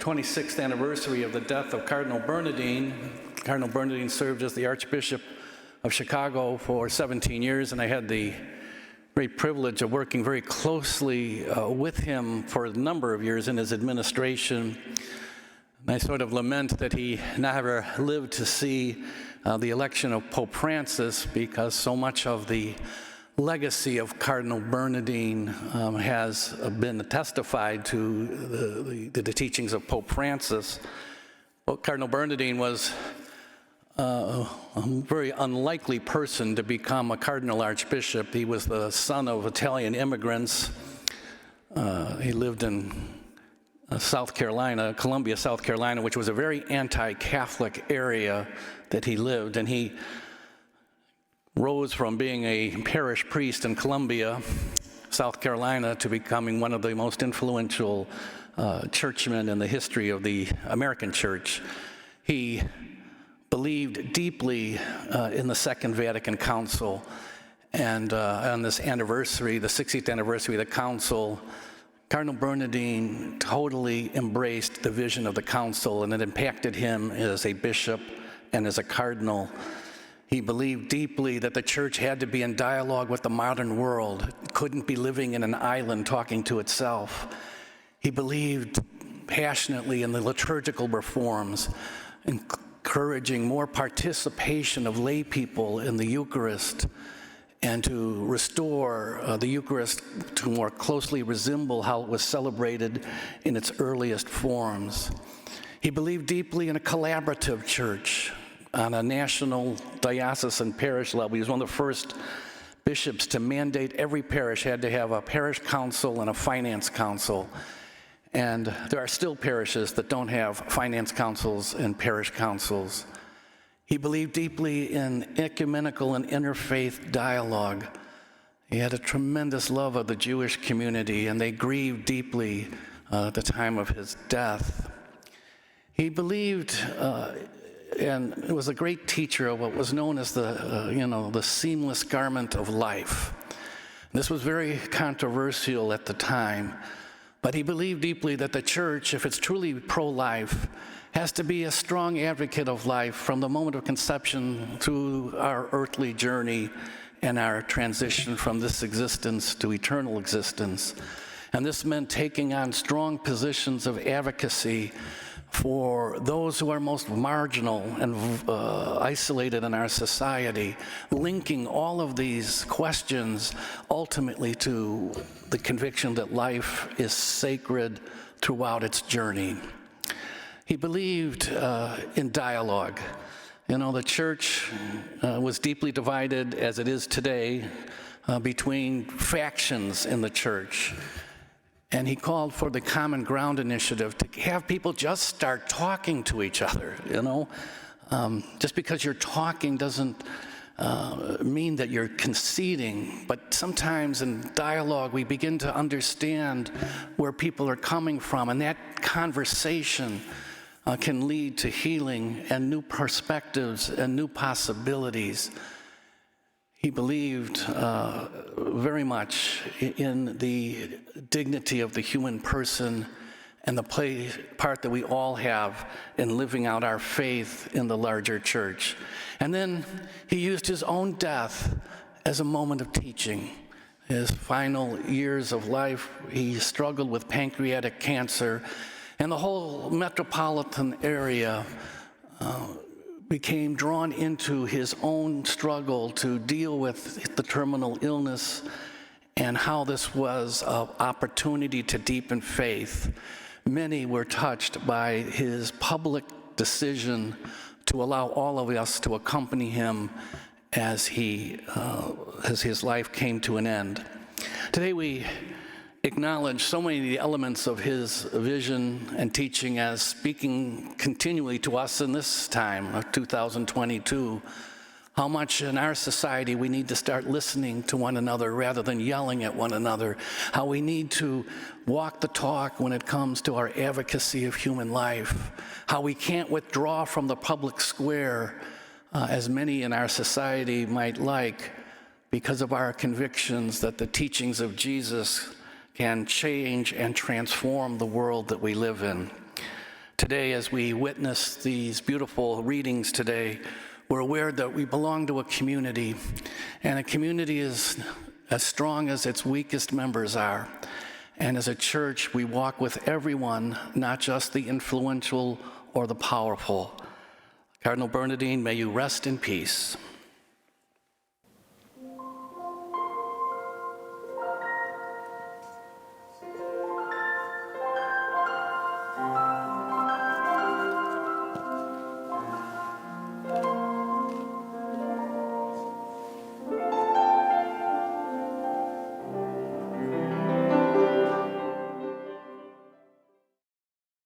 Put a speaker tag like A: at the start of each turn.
A: 26th anniversary of the death of Cardinal Bernardine. Cardinal Bernardine served as the Archbishop of Chicago for 17 years, and I had the great privilege of working very closely with him for a number of years in his administration. And I sort of lament that he never lived to see the election of Pope Francis, because so much of the legacy of Cardinal Bernardine has been testified to the teachings of Pope Francis. Well, Cardinal Bernardine was a very unlikely person to become a cardinal archbishop. He was the son of Italian immigrants. He lived in South Carolina, Columbia, South Carolina, which was a very anti-Catholic area that he lived, and he rose from being a parish priest in Columbia, South Carolina, to becoming one of the most influential churchmen in the history of the American church. He believed deeply in the Second Vatican Council, and on this anniversary, the 60th anniversary of the Council, Cardinal Bernardine totally embraced the vision of the Council, and it impacted him as a bishop and as a cardinal. He believed deeply that the church had to be in dialogue with the modern world. It couldn't be living in an island talking to itself. He believed passionately in the liturgical reforms, encouraging more participation of lay people in the Eucharist, and to restore the Eucharist to more closely resemble how it was celebrated in its earliest forms. He believed deeply in a collaborative church on a national, diocesan, parish level. He was one of the first bishops to mandate every parish had to have a parish council and a finance council. And there are still parishes that don't have finance councils and parish councils. He believed deeply in ecumenical and interfaith dialogue. He had a tremendous love of the Jewish community, and they grieved deeply at the time of his death. He believed and was a great teacher of what was known as the seamless garment of life. This was very controversial at the time, but he believed deeply that the church, if it's truly pro-life, has to be a strong advocate of life from the moment of conception through our earthly journey and our transition from this existence to eternal existence. And this meant taking on strong positions of advocacy for those who are most marginal and isolated in our society, linking all of these questions ultimately to the conviction that life is sacred throughout its journey. He believed in dialogue. You know, the church was deeply divided, as it is today, between factions in the church. And he called for the Common Ground Initiative to have people just start talking to each other, you know. Just because you're talking doesn't mean that you're conceding, but sometimes in dialogue we begin to understand where people are coming from, and that conversation can lead to healing and new perspectives and new possibilities. He believed very much in the dignity of the human person and the part that we all have in living out our faith in the larger church. And then he used his own death as a moment of teaching. His final years of life, he struggled with pancreatic cancer, and the whole metropolitan area became drawn into his own struggle to deal with the terminal illness and how this was an opportunity to deepen faith. Many were touched by his public decision to allow all of us to accompany him as his life came to an end. Today we acknowledge so many of the elements of his vision and teaching as speaking continually to us in this time of 2022. How much in our society we need to start listening to one another rather than yelling at one another. How we need to walk the talk when it comes to our advocacy of human life. How we can't withdraw from the public square as many in our society might like, because of our convictions that the teachings of Jesus can change and transform the world that we live in. Today, as we witness these beautiful readings today, we're aware that we belong to a community, and a community is as strong as its weakest members are. And as a church, we walk with everyone, not just the influential or the powerful. Cardinal Bernardine, may you rest in peace.